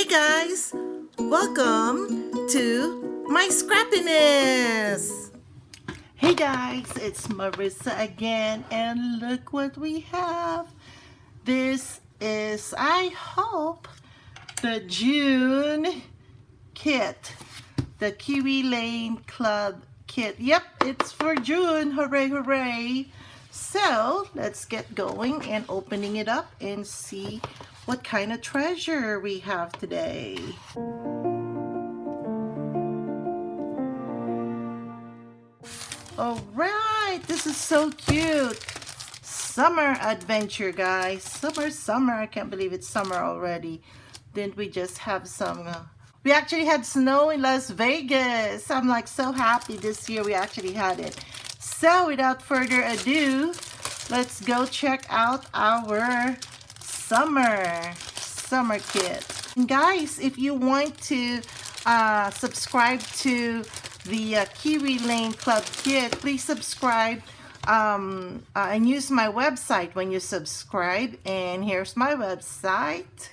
guys, welcome to my scrappiness. Hey guys, it's Marissa again, and look what we have. This is, I hope, the June kit, the Kiwi Lane Club kit. Yep, it's for June. Hooray, hooray. So let's get going and opening it up and see what kind of treasure we have today. All right, this is so cute. Summer adventure, guys. Summer. I can't believe it's summer already. Didn't we just have some... we actually had snow in Las Vegas. I'm like so happy this year we actually had it. So without further ado, let's go check out our summer kit. And guys, if you want to subscribe to the Kiwi Lane Club kit, please subscribe and use my website when you subscribe. And here's my website,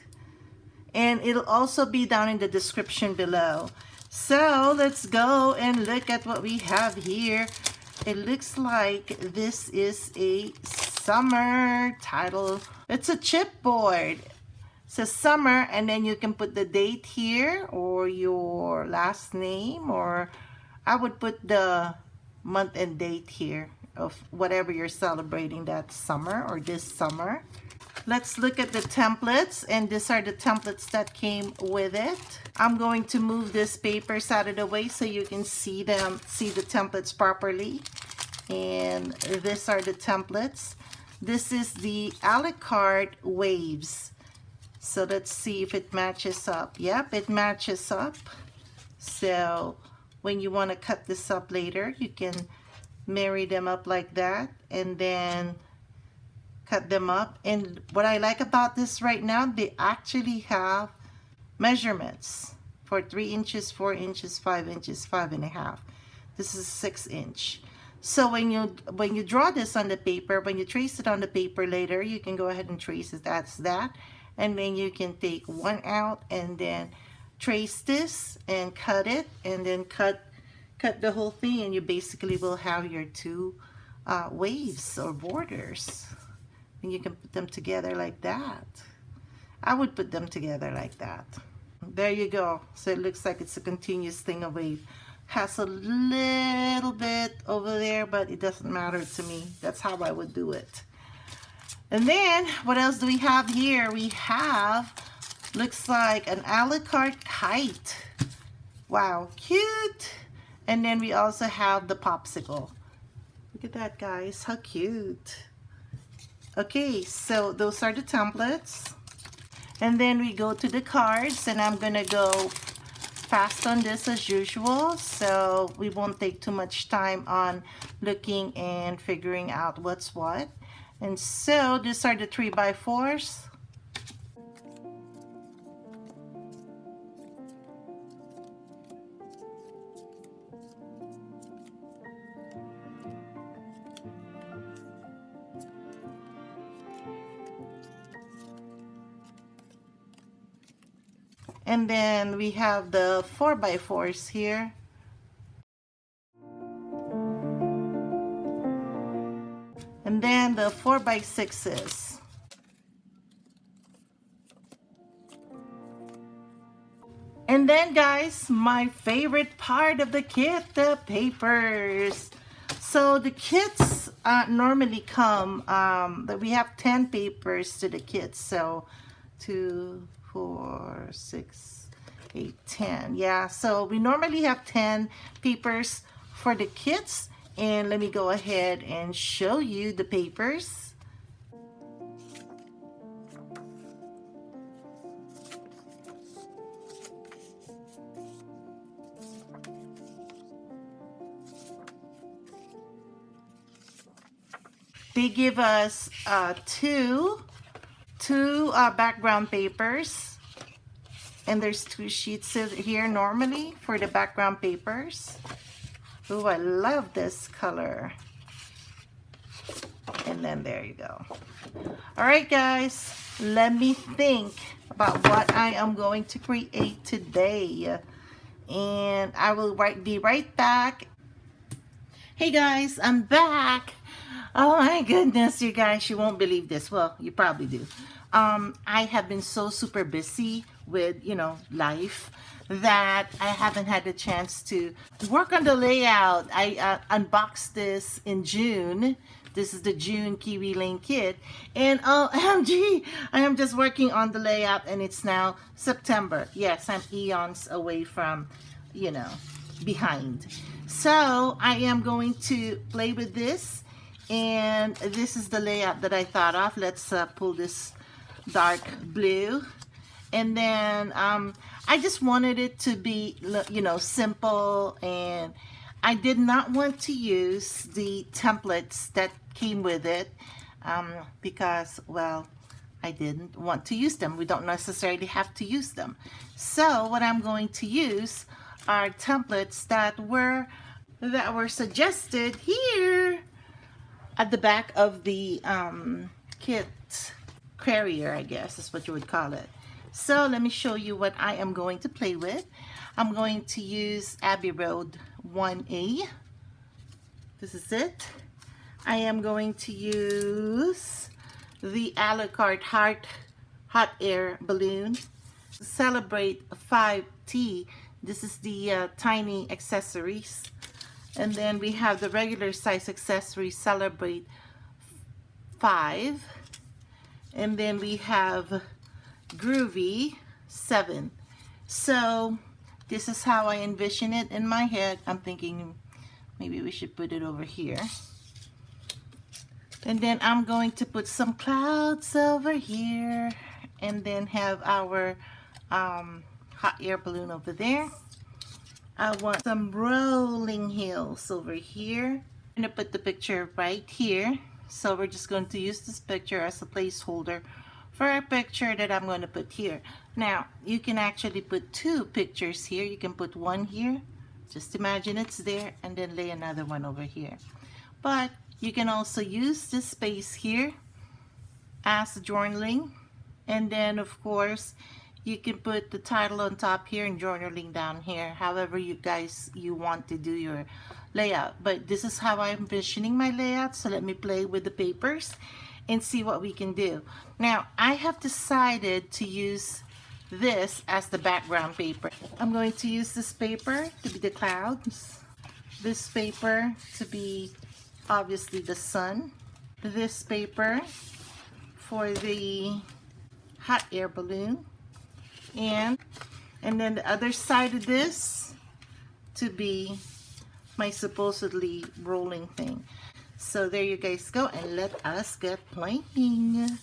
and it'll also be down in the description below. So let's go and look at what we have here. It looks like this is a summer title. It's a chipboard. It says summer, and then you can put the date here or your last name, or I would put the month and date here of whatever you're celebrating that summer or this summer. Let's look at the templates, and these are the templates that came with it. I'm going to move this papers out of the way so you can see the templates properly. And these are the templates. This is the a la carte waves. So let's see if it matches up. Yep, it matches up. So when you want to cut this up later, you can marry them up like that and then cut them up. And what I like about this right now, they actually have measurements for 3 inches, 4 inches, 5 inches, 5.5. This is 6 inch. So when you draw this on the paper, when you trace it on the paper later, you can go ahead and trace it as that, and then you can take one out and then trace this and cut it, and then cut the whole thing, and you basically will have your two waves or borders, and you can put them together like that. I would put them together like that. There you go. So it looks like it's a continuous thing of wave. Has a little bit over there, but it doesn't matter to me. That's how I would do it. And then what else do we have here? We have, looks like an a la carte kite. Wow, cute. And then we also have the popsicle. Look at that, guys, how cute. Okay, so those are the templates. And then we go to the cards, and I'm gonna go fast on this as usual, so we won't take too much time on looking and figuring out what's what. And so these are the 3x4s. And then we have the 4x4s here. And then the 4x6s. And then, guys, my favorite part of the kit, the papers. So the kits normally come, that we have 10 papers to the kit. So 2, 4, 6, 8, 10. Yeah, so we normally have 10 papers for the kits. And let me go ahead and show you the papers. They give us two background papers, and there's 2 sheets here normally for the background papers. Oh, I love this color. And then there you go. All right, guys, let me think about what I am going to create today. And I will be right back. Hey guys, I'm back. Oh my goodness, you guys, you won't believe this. Well, you probably do. I have been so super busy with, life that I haven't had the chance to work on the layout. I unboxed this in June. This is the June Kiwi Lane kit. And OMG, I am just working on the layout and it's now September. Yes, I'm eons away from, behind. So I am going to play with this, and this is the layout that I thought of. Let's pull this dark blue, and then I just wanted it to be, simple, and I did not want to use the templates that came with it because, well, I didn't want to use them. We don't necessarily have to use them. So what I'm going to use are templates that were suggested here at the back of the kit carrier, I guess is what you would call it. So let me show you what I am going to play with. I'm going to use Abbey Road 1A. This is it. I am going to use the a la carte hot air balloon. Celebrate 5T. This is the tiny accessories. And then we have the regular size accessories, Celebrate 5. And then we have Groovy 7. So this is how I envision it in my head. I'm thinking maybe we should put it over here. And then I'm going to put some clouds over here, and then have our hot air balloon over there. I want some rolling hills over here. I'm going to put the picture right here. So we're just going to use this picture as a placeholder for a picture that I'm going to put here. Now, you can actually put two pictures here. You can put one here. Just imagine it's there, and then lay another one over here. But you can also use this space here as journaling. And then, of course, you can put the title on top here and journaling down here, however you want to do your layout. But this is how I'm envisioning my layout. So let me play with the papers and see what we can do. Now, I have decided to use this as the background paper. I'm going to use this paper to be the clouds, this paper to be obviously the sun, this paper for the hot air balloon, and then the other side of this to be my supposedly rolling thing. So there you guys go, and let us get playing.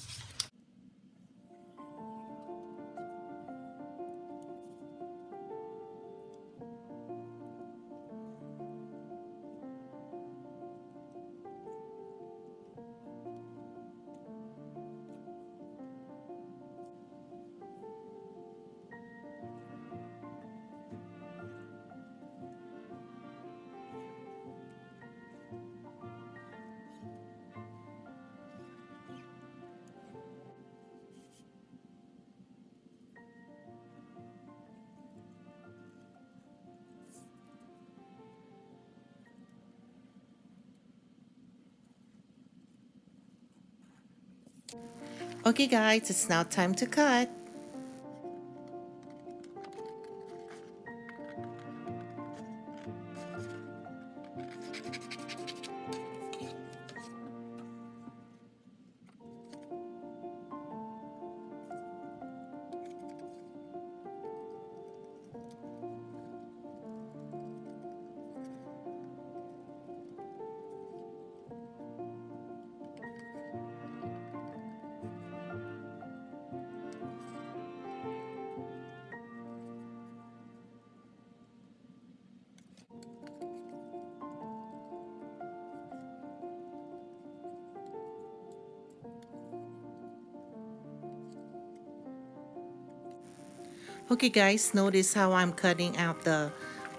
Okay guys, it's now time to cut. Okay guys, notice how I'm cutting out the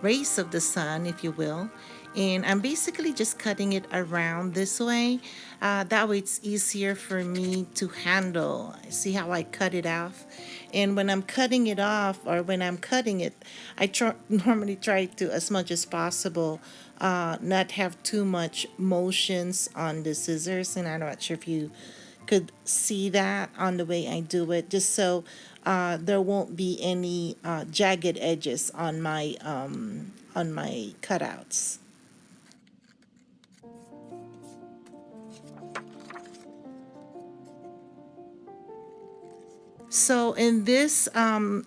rays of the sun, if you will. And I'm basically just cutting it around this way. That way it's easier for me to handle. See how I cut it off? And when I'm cutting it off, or when I'm cutting it, normally try to, as much as possible, not have too much motions on the scissors. And I'm not sure if you could see that on the way I do it, just so there won't be any jagged edges on my cutouts. So in this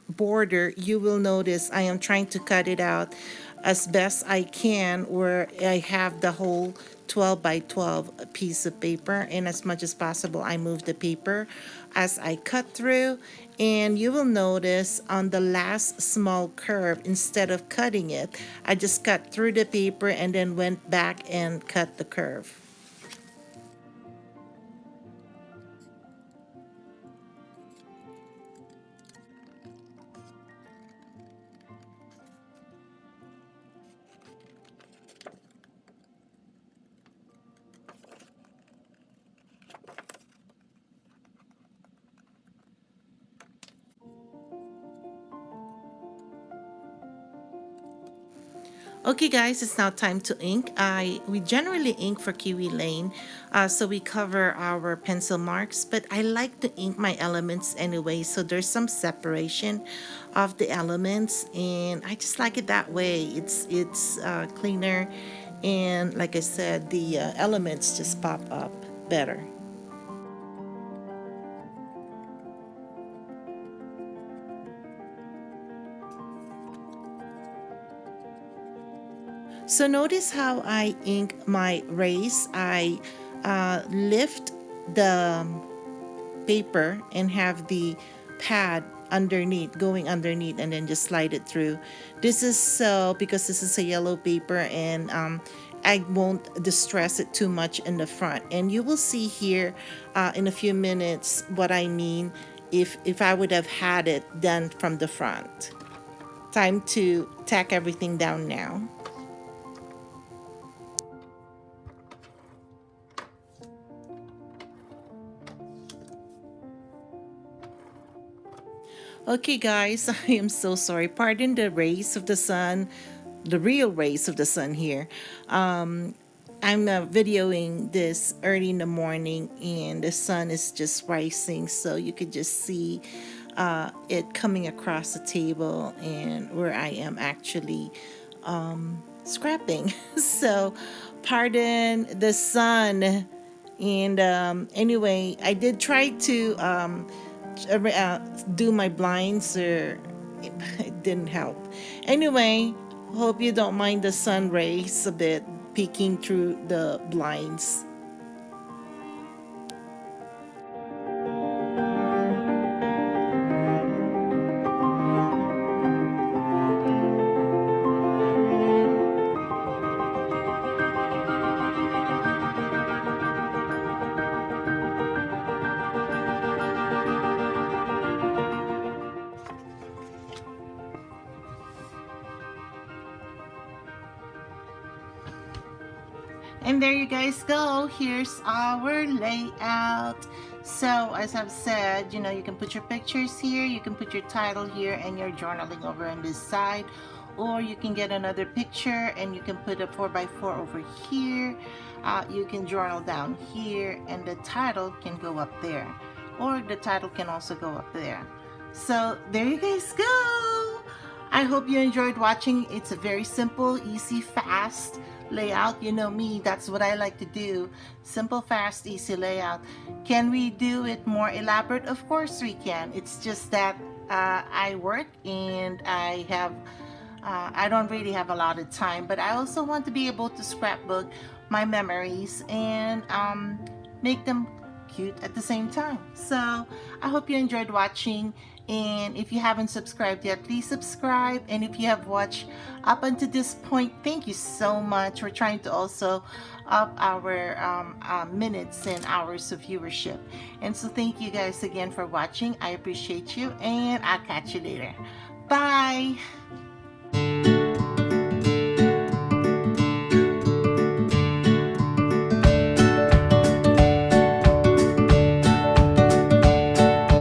border, you will notice I am trying to cut it out as best I can, where I have the whole 12 by 12 piece of paper, and as much as possible I move the paper as I cut through. And you will notice on the last small curve, instead of cutting it, I just cut through the paper and then went back and cut the curve. Okay, guys, it's now time to ink. We generally ink for Kiwi Lane, so we cover our pencil marks. But I like to ink my elements anyway, so there's some separation of the elements, and I just like it that way. It's cleaner, and like I said, the elements just pop up better. So notice how I ink my rays. I lift the paper and have the pad underneath, going underneath, and then just slide it through. This is so because this is a yellow paper, and I won't distress it too much in the front. And you will see here in a few minutes what I mean if I would have had it done from the front. Time to tack everything down now. Okay, guys, I am so sorry. Pardon the rays of the sun, the real rays of the sun here. I'm videoing this early in the morning, and the sun is just rising, so you could just see it coming across the table and where I am actually scrapping. So, pardon the sun. And anyway, I did try to uh, do my blinds, or it didn't help. Anyway, hope you don't mind the sun rays a bit peeking through the blinds. And there you guys go. Here's our layout. So as I've said, you can put your pictures here, you can put your title here, and your journaling over on this side. Or you can get another picture and you can put a 4x4 over here. You can journal down here, and the title can go up there. Or the title can also go up there. So there you guys go. I hope you enjoyed watching. It's a very simple, easy, fast layout. You know me, that's what I like to do. Simple, fast, easy layout. Can we do it more elaborate? Of course we can. It's just that I work and I don't really have a lot of time, but I also want to be able to scrapbook my memories and make them cute at the same time. So I hope you enjoyed watching, and if you haven't subscribed yet, please subscribe. And if you have watched up until this point, thank you so much. We're trying to also up our minutes and hours of viewership, and so thank you guys again for watching. I appreciate you, and I'll catch you later. Bye.